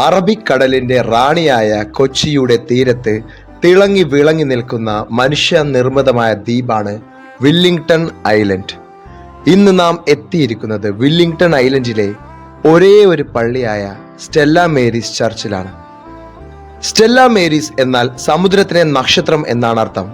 അറബിക്കടലിന്റെ റാണിയായ കൊച്ചിയുടെ തീരത്ത് തിളങ്ങി വിളങ്ങി നിൽക്കുന്ന മനുഷ്യനിർമ്മിതമായ ദ്വീപാണ് വില്ലിംഗ്ടൺ ഐലൻഡ്. ഇന്ന് നാം എത്തിയിരിക്കുന്നത് വില്ലിംഗ്ടൺ ഐലൻഡിലെ ഒരേ ഒരു പള്ളിയായ സ്റ്റെല്ല മേരീസ് ചർച്ചിലാണ്. സ്റ്റെല്ല മേരീസ് എന്നാൽ സമുദ്രത്തിലെ നക്ഷത്രം എന്നാണ് അർത്ഥം.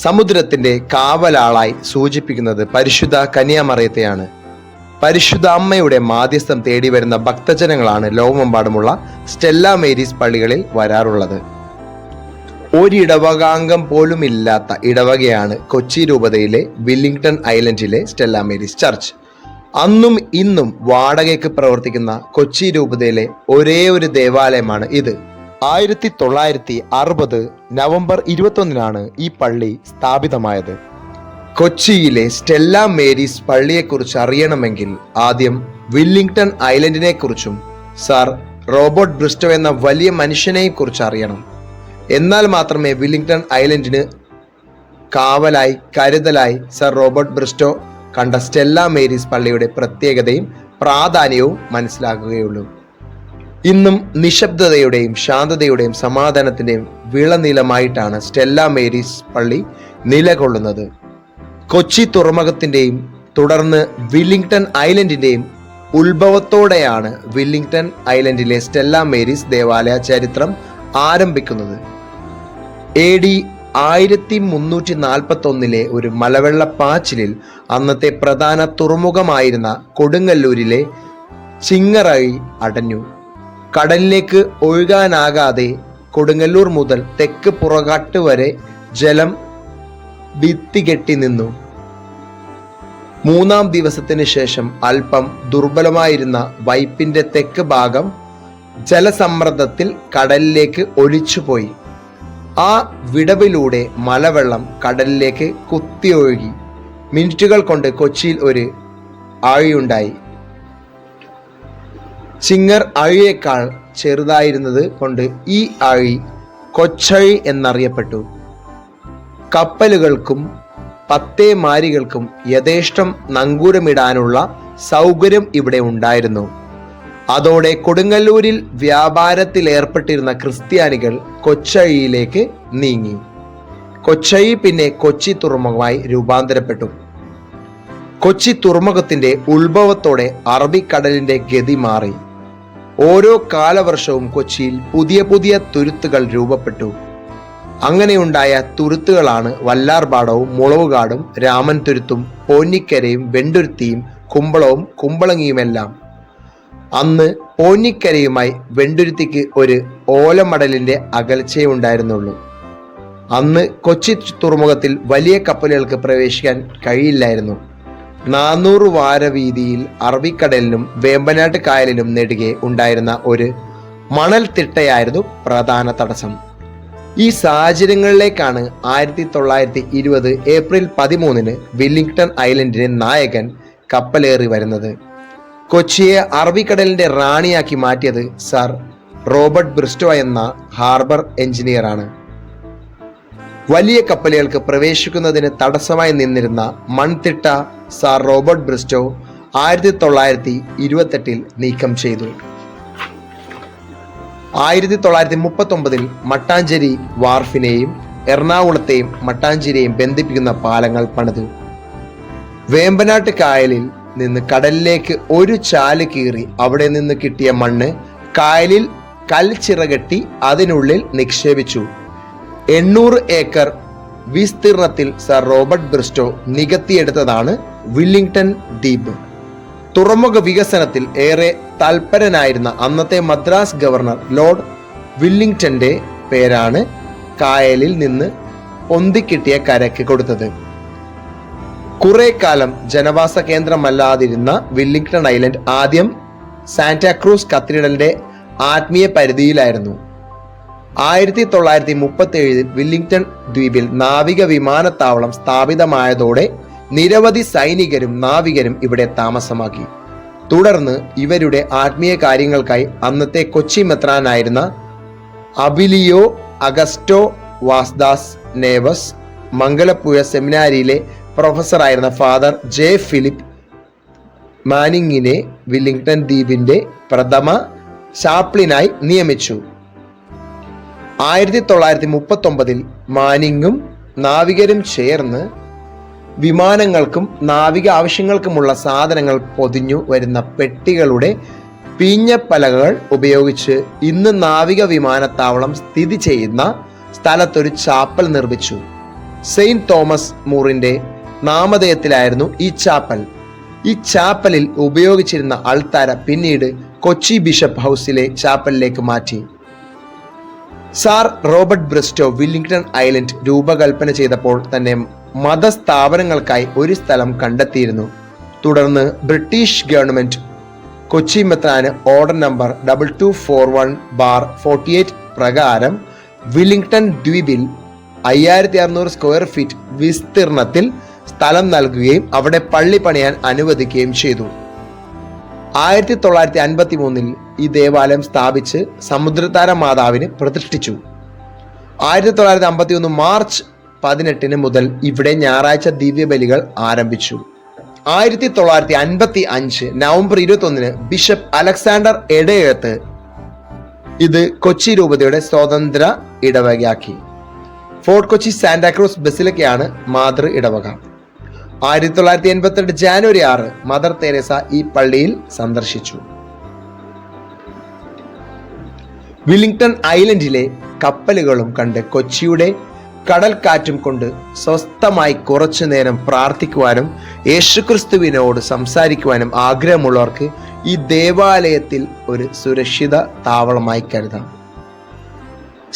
സമുദ്രത്തിന്റെ കാവലാളായി സൂചിപ്പിക്കുന്നത് പരിശുദ്ധ കന്യാമറിയത്തെയാണ്. പരിശുദ്ധ അമ്മയുടെ മാധ്യസ്ഥം തേടി വരുന്ന ഭക്തജനങ്ങളാണ് ലോകമെമ്പാടുമുള്ള സ്റ്റെല്ല മേരീസ് പള്ളികളിൽ വരാറുള്ളത്. ഒരിടവകാംഗം പോലും ഇല്ലാത്ത ഇടവകയാണ് കൊച്ചി രൂപതയിലെ വില്ലിംഗ്ടൺ ഐലൻഡിലെ സ്റ്റെല്ല മേരീസ് ചർച്ച്. അന്നും ഇന്നും വാടകയ്ക്ക് പ്രവർത്തിക്കുന്ന കൊച്ചി രൂപതയിലെ ഒരേ ഒരു ദേവാലയമാണ് ഇത്. 1960 നവംബർ 21 ഈ പള്ളി സ്ഥാപിതമായത്. കൊച്ചിയിലെ സ്റ്റെല്ല മേരീസ് പള്ളിയെക്കുറിച്ച് അറിയണമെങ്കിൽ ആദ്യം വില്ലിംഗ്ടൺ ഐലൻഡിനെ കുറിച്ചും സർ റോബർട്ട് ബ്രിസ്റ്റോ എന്ന വലിയ മനുഷ്യനെ കുറിച്ച് അറിയണം. എന്നാൽ മാത്രമേ വില്ലിംഗ്ടൺ ഐലൻഡിന് കാവലായി കരുതലായി സർ റോബർട്ട് ബ്രിസ്റ്റോ കണ്ട സ്റ്റെല്ല മേരീസ് പള്ളിയുടെ പ്രത്യേകതയും പ്രാധാന്യവും മനസ്സിലാക്കുകയുള്ളൂ. ഇന്നും നിശബ്ദതയുടെയും ശാന്തതയുടെയും സമാധാനത്തിന്റെയും വിളനിലമായിട്ടാണ് സ്റ്റെല്ല മേരീസ് പള്ളി നിലകൊള്ളുന്നത്. കൊച്ചി തുറമുഖത്തിന്റെയും തുടർന്ന് വില്ലിംഗ്ടൺ ഐലൻഡിന്റെയും ഉത്ഭവത്തോടെയാണ് വില്ലിംഗ്ടൺ ഐലൻഡിലെ സ്റ്റെല്ല മേരീസ് ദേവാലയ ചരിത്രം ആരംഭിക്കുന്നത്. AD 1341 ഒരു മലവെള്ളപ്പാച്ചിലിൽ അന്നത്തെ പ്രധാന തുറമുഖമായിരുന്ന കൊടുങ്ങല്ലൂരിലെ ചിങ്ങറൈ അടഞ്ഞു. കടലിലേക്ക് ഒഴുകാനാകാതെ കൊടുങ്ങല്ലൂർ മുതൽ തെക്ക് പുറകാട്ട് വരെ ജലം ഭിത്തികെട്ടി നിന്നു. 3-ാം ദിവസത്തിന് ശേഷം അല്പം ദുർബലമായിരുന്ന വൈപ്പിന്റെ തെക്ക് ഭാഗം ജലസമ്മർദ്ദത്തിൽ കടലിലേക്ക് ഒലിച്ചുപോയി. ആ വിടവിലൂടെ മലവെള്ളം കടലിലേക്ക് കുത്തിയൊഴുകി. മിനിറ്റുകൾ കൊണ്ട് കൊച്ചിയിൽ ഒരു ആഴിയുണ്ടായി. ചിങ്ങർ ആഴിയേക്കാൾ ചെറുതായിരുന്നത് കൊണ്ട് ഈ ആഴി കൊച്ചഴി എന്നറിയപ്പെട്ടു. കപ്പലുകൾക്കും പത്തേമാരികൾക്കും യഥേഷ്ടം നങ്കൂരമിടാനുള്ള സൗകര്യം ഇവിടെ ഉണ്ടായിരുന്നു. അതോടെ കൊടുങ്ങല്ലൂരിൽ വ്യാപാരത്തിലേർപ്പെട്ടിരുന്ന ക്രിസ്ത്യാനികൾ കൊച്ചഴിയിലേക്ക് നീങ്ങി. കൊച്ചഴി പിന്നെ കൊച്ചി തുറമുഖമായി രൂപാന്തരപ്പെട്ടു. കൊച്ചി തുറമുഖത്തിന്റെ ഉത്ഭവത്തോടെ അറബിക്കടലിന്റെ ഗതി മാറി. ഓരോ കാലവർഷവും കൊച്ചിയിൽ പുതിയ പുതിയ തുരുത്തുകൾ രൂപപ്പെട്ടു. അങ്ങനെയുണ്ടായ തുരുത്തുകളാണ് വല്ലാർപാടവും മുളവുകാടും രാമൻ തുരുത്തും പോന്നിക്കരയും വെണ്ടുരുത്തിയും കുമ്പളവും കുമ്പളങ്ങിയുമെല്ലാം. അന്ന് പോന്നിക്കരയുമായി വെണ്ടുരുത്തിക്ക് ഒരു ഓലമടലിന്റെ അകൽച്ചയേ ഉണ്ടായിരുന്നുള്ളൂ. അന്ന് കൊച്ചി തുറമുഖത്തിൽ വലിയ കപ്പലുകൾക്ക് പ്രവേശിക്കാൻ കഴിയില്ലായിരുന്നു. 400 വാരവീതിയിൽ അറബിക്കടലിലും വേമ്പനാട്ട് കായലിലും നെടുകെ ഉണ്ടായിരുന്ന ഒരു മണൽത്തിട്ടയായിരുന്നു പ്രധാന തടസ്സം. ഈ സാഹചര്യങ്ങളിലേക്കാണ് 1920 ഏപ്രിൽ 13 വില്ലിംഗ്ടൺ ഐലൻഡിന്റെ നായകൻ കപ്പലേറി വരുന്നത്. കൊച്ചിയെ അറബിക്കടലിന്റെ റാണിയാക്കി മാറ്റിയത് സർ റോബർട്ട് ബ്രിസ്റ്റോ എന്ന ഹാർബർ എഞ്ചിനീയറാണ്. വലിയ കപ്പലുകൾക്ക് പ്രവേശിക്കുന്നതിന് തടസ്സമായി നിന്നിരുന്ന മൺതിട്ട സർ റോബർട്ട് ബ്രിസ്റ്റോ 1928 നീക്കം ചെയ്തു. 1939 മട്ടാഞ്ചേരി വാർഫിനെയും എറണാകുളത്തെയും മട്ടാഞ്ചേരിയെയും ബന്ധിപ്പിക്കുന്ന പാലങ്ങൾ പണിതു. വേമ്പനാട്ട് കായലിൽ നിന്ന് കടലിലേക്ക് ഒരു ചാല് കീറി അവിടെ നിന്ന് കിട്ടിയ മണ്ണ് കായലിൽ കൽച്ചിറകെട്ടി അതിനുള്ളിൽ നിക്ഷേപിച്ചു. 800 ഏക്കർ വിസ്തീർണത്തിൽ സർ റോബർട്ട് ബ്രിസ്റ്റോ നികത്തിയെടുത്തതാണ് വില്ലിംഗ്ടൺ ദ്വീപ്. തുറമുഖ വികസനത്തിൽ ഏറെ തൽപരനായിരുന്ന അന്നത്തെ മദ്രാസ് ഗവർണർ ലോർഡ് വില്ലിംഗ്ടന്റെ പേരാണ് കായലിൽ നിന്ന് പൊന്തിക്കിട്ടിയ കരയ്ക്ക് കൊടുത്തത്. കുറെ കാലം ജനവാസ കേന്ദ്രമല്ലാതിരുന്ന വില്ലിംഗ്ടൺ ഐലൻഡ് ആദ്യം സാന്റാക്രൂസ് കത്തീഡ്രലിന്റെ ആത്മീയ പരിധിയിലായിരുന്നു. 1937 വില്ലിംഗ്ടൺ ദ്വീപിൽ നാവിക വിമാനത്താവളം സ്ഥാപിതമായതോടെ നിരവധി സൈനികരും നാവികരും ഇവിടെ താമസമാക്കി. തുടർന്ന് ഇവരുടെ ആത്മീയ കാര്യങ്ങൾക്കായി അന്നത്തെ കൊച്ചി മെത്രാനായിരുന്ന Abilio Augusto Vaz das Neves, Mangalapuzha സെമിനാരിയിലെ പ്രൊഫസറായിരുന്ന ഫാദർ ജെ ഫിലിപ്പ് മാനിങ്ങിനെ വില്ലിംഗ്ടൺ ദ്വീപിന്റെ പ്രഥമ ചാപ്ലിനായി നിയമിച്ചു. 1939 മാനിങ്ങും നാവികരും ചേർന്ന് വിമാനങ്ങൾക്കും നാവിക ആവശ്യങ്ങൾക്കുമുള്ള സാധനങ്ങൾ പൊതിഞ്ഞു വരുന്ന പെട്ടികളുടെ പീഞ്ഞപ്പലകൾ ഉപയോഗിച്ച് ഇന്ന് നാവിക വിമാനത്താവളം സ്ഥിതി ചെയ്യുന്ന സ്ഥലത്തൊരു ചാപ്പൽ നിർമ്മിച്ചു. സെയിന്റ് തോമസ് മൂറിന്റെ നാമധേയത്തിലായിരുന്നു ഈ ചാപ്പൽ. ഈ ചാപ്പലിൽ ഉപയോഗിച്ചിരുന്ന അൾത്താര പിന്നീട് കൊച്ചി ബിഷപ്പ് ഹൗസിലെ ചാപ്പലിലേക്ക് മാറ്റി. Sir Robert Bristow Willingdon island രൂപകൽപ്പന ചെയ്തപ്പോൾ തന്നെ മതസ്ഥാപനങ്ങൾക്കായി ഒരു സ്ഥലം കണ്ടെത്തിയിരുന്നു. തുടർന്ന് ബ്രിട്ടീഷ് ഗവൺമെന്റ് കൊച്ചി മെത്രാന് ഓർഡർ നമ്പർ 2241/48 പ്രകാരം വില്ലിംഗ്ടൺ ദ്വീപിൽ 5600 സ്ക്വയർ ഫീറ്റ് വിസ്തീർണത്തിൽ സ്ഥലം നൽകുകയും അവിടെ പള്ളി പണിയാൻ അനുവദിക്കുകയും ചെയ്തു. 1953 ഈ ദേവാലയം സ്ഥാപിച്ച് സമുദ്രതാര മാതാവിന് പ്രതിഷ്ഠിച്ചു. 1951 മാർച്ച് 18 മുതൽ ഇവിടെ ഞായറാഴ്ച ദിവ്യബലികൾ ആരംഭിച്ചു. 1955 നവംബർ 21 ബിഷപ്പ് അലക്സാണ്ടർ എടയത്ത് ഇത് കൊച്ചി രൂപതയുടെ സ്വതന്ത്ര ഇടവകയാക്കി. ഫോർട്ട് കൊച്ചി സാന്റാക്രൂസ് ബസിലിക്കയാണ് മാതൃ ഇടവക. 1982 ജാനുവരി 6 മദർ തെരേസ ഈ പള്ളിയിൽ സന്ദർശിച്ചു. വില്ലിംഗ്ടൺ ഐലൻഡിലെ കപ്പലുകളും കണ്ട് കൊച്ചിയുടെ കടൽക്കാറ്റും കൊണ്ട് സ്വസ്ഥമായി കുറച്ചു നേരം പ്രാർത്ഥിക്കുവാനും യേശുക്രിസ്തുവിനോട് സംസാരിക്കുവാനും ആഗ്രഹമുള്ളവർക്ക് ഈ ദേവാലയത്തിൽ ഒരു സുരക്ഷിത താവളമായി കരുതാം.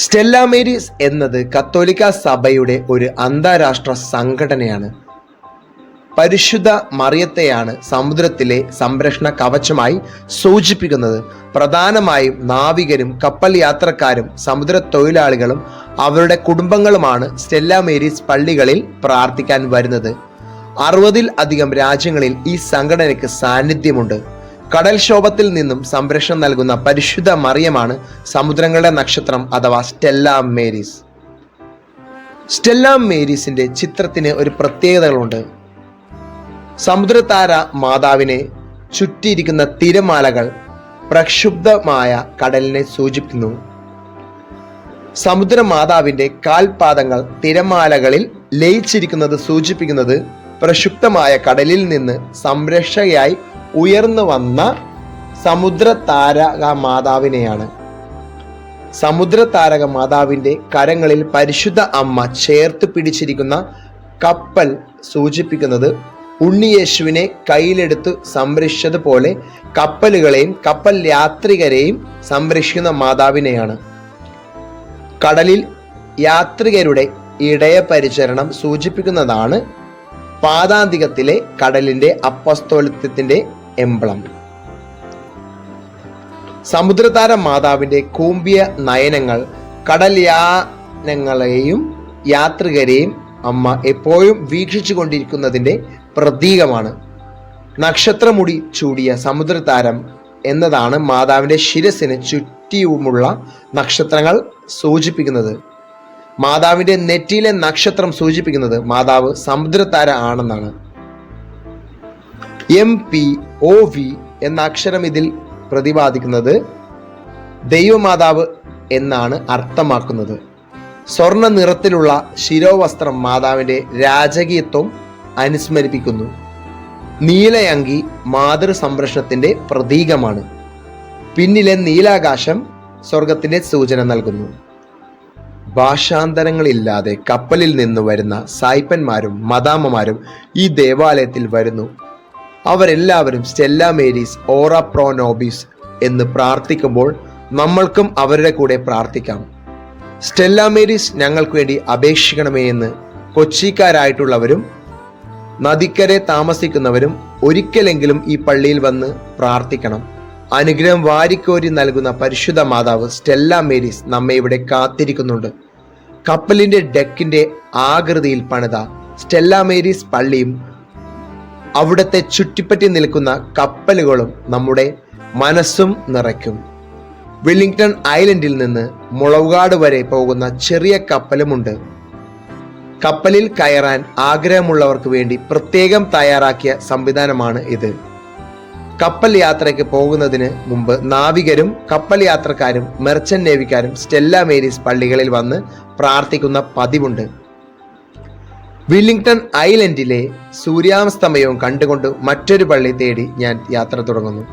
സ്റ്റെല്ല മേരീസ് എന്നത് കത്തോലിക്ക സഭയുടെ ഒരു അന്താരാഷ്ട്ര സംഘടനയാണ്. പരിശുദ്ധ മറിയത്തെയാണ് സമുദ്രത്തിലെ സംരക്ഷണ കവചമായി സൂചിപ്പിക്കുന്നത്. പ്രധാനമായും നാവികരും കപ്പൽ യാത്രക്കാരും സമുദ്ര തൊഴിലാളികളും അവരുടെ കുടുംബങ്ങളുമാണ് സ്റ്റെല്ല മേരീസ് പള്ളികളിൽ പ്രാർത്ഥിക്കാൻ വരുന്നത്. 60-ൽ-അധികം രാജ്യങ്ങളിൽ ഈ സംഘടനയ്ക്ക് സാന്നിധ്യമുണ്ട്. കടൽക്ഷോഭത്തിൽ നിന്നും സംരക്ഷണം നൽകുന്ന പരിശുദ്ധ മറിയമാണ് സമുദ്രങ്ങളുടെ നക്ഷത്രം അഥവാ സ്റ്റെല്ല മേരീസ്. സ്റ്റെല്ല മേരീസിന്റെ ചിത്രത്തിന് ഒരു പ്രത്യേകതകളുണ്ട്. സമുദ്രതാര മാതാവിനെ ചുറ്റിയിരിക്കുന്ന തിരമാലകൾ പ്രക്ഷുബ്ധമായ കടലിനെ സൂചിപ്പിക്കുന്നു. സമുദ്രമാതാവിന്റെ കാൽപാദങ്ങൾ തിരമാലകളിൽ ലയിച്ചിരിക്കുന്നത് സൂചിപ്പിക്കുന്നത് പ്രക്ഷുബ്ധമായ കടലിൽ നിന്ന് സംരക്ഷകയായി ഉയർന്നു വന്ന സമുദ്രതാരക മാതാവിനെയാണ്. സമുദ്രതാരക മാതാവിന്റെ കരങ്ങളിൽ പരിശുദ്ധ അമ്മ ചേർത്ത് പിടിച്ചിരിക്കുന്ന കപ്പൽ സൂചിപ്പിക്കുന്നത് ഉണ്ണിയേശുവിനെ കയ്യിലെടുത്ത് സംരക്ഷിച്ചതുപോലെ കപ്പലുകളെയും കപ്പൽ യാത്രികരെയും സംരക്ഷിക്കുന്ന മാതാവിനെയാണ്. കടലിൽ യാത്രികരുടെ ഇടയപരിചരണം സൂചിപ്പിക്കുന്നതാണ് പാദാന്തികത്തിലെ കടലിന്റെ അപ്പസ്തോലിത്വത്തിന്റെ എംബ്ലം. സമുദ്രതാര മാതാവിന്റെ കൂമ്പിയ നയനങ്ങൾ കടൽയാനങ്ങളെയും യാത്രികരെയും അമ്മ എപ്പോഴും വീക്ഷിച്ചു കൊണ്ടിരിക്കുന്നതിന്റെ പ്രതീകമാണ്. നക്ഷത്രമുടി ചൂടിയ സമുദ്രതാരം എന്നതാണ് മാതാവിന്റെ ശിരസിന് ചുറ്റിയുമുള്ള നക്ഷത്രങ്ങൾ സൂചിപ്പിക്കുന്നത്. മാതാവിന്റെ നെറ്റിയിലെ നക്ഷത്രം സൂചിപ്പിക്കുന്നത് മാതാവ് സമുദ്രതാര ആണെന്നാണ്. MPOV എന്ന അക്ഷരം ഇതിൽ പ്രതിപാദിക്കുന്നത് ദൈവമാതാവ് എന്നാണ് അർത്ഥമാക്കുന്നത്. സ്വർണ്ണ നിറത്തിലുള്ള ശിരോവസ്ത്രം മാതാവിന്റെ രാജകീയത്വം അനുസ്മരിപ്പിക്കുന്നു. നീലയങ്കി മാതൃ സംരക്ഷണത്തിന്റെ പ്രതീകമാണ്. പിന്നിലെ നീലാകാശം സ്വർഗത്തിന്റെ സൂചന നൽകുന്നു. ഭാഷാന്തരങ്ങളില്ലാതെ കപ്പലിൽ നിന്ന് വരുന്ന സായിപ്പന്മാരും മദാമ്മമാരും ഈ ദേവാലയത്തിൽ വരുന്നു. അവരെല്ലാവരും സ്റ്റെല്ല മേരീസ് ഓറ പ്രോ നോബിസ് എന്ന് പ്രാർത്ഥിക്കുമ്പോൾ നമ്മൾക്കും അവരുടെ കൂടെ പ്രാർത്ഥിക്കാം. സ്റ്റെല്ല മേരീസ് ഞങ്ങൾക്ക് വേണ്ടി അപേക്ഷിക്കണമേ എന്ന് കൊച്ചിക്കാരായിട്ടുള്ളവരും നദിക്കരെ താമസിക്കുന്നവരും ഒരിക്കലെങ്കിലും ഈ പള്ളിയിൽ വന്ന് പ്രാർത്ഥിക്കണം. അനുഗ്രഹം വാരിക്കോരി നൽകുന്ന പരിശുദ്ധ മാതാവ് സ്റ്റെല്ല മേരീസ് നമ്മെ ഇവിടെ കാത്തിരിക്കുന്നുണ്ട്. കപ്പലിന്റെ ഡെക്കിന്റെ ആകൃതിയിൽ പണിത സ്റ്റെല്ല മേരീസ് പള്ളിയും അവിടുത്തെ ചുറ്റിപ്പറ്റി നിൽക്കുന്ന കപ്പലുകളും നമ്മുടെ മനസ്സും നിറയ്ക്കും. വില്ലിംഗ്ടൺ ഐലൻഡിൽ നിന്ന് മുളവുകാട് വരെ പോകുന്ന ചെറിയ കപ്പലുമുണ്ട്. കപ്പലിൽ കയറാൻ ആഗ്രഹമുള്ളവർക്ക് വേണ്ടി പ്രത്യേകം തയ്യാറാക്കിയ സംവിധാനമാണ് ഇത്. കപ്പൽ യാത്രയ്ക്ക് പോകുന്നതിന് മുമ്പ് നാവികരും കപ്പൽ യാത്രക്കാരും മെർച്ചന്റ് നേവിക്കാരും സ്റ്റെല്ല മേരീസ് പള്ളികളിൽ വന്ന് പ്രാർത്ഥിക്കുന്ന പതിവുണ്ട്. വില്ലിംഗ്ടൺ ഐലൻഡിലെ സൂര്യാസ്തമയവും കണ്ടുകൊണ്ട് മറ്റൊരു പള്ളി തേടി ഞാൻ യാത്ര തുടങ്ങുന്നു.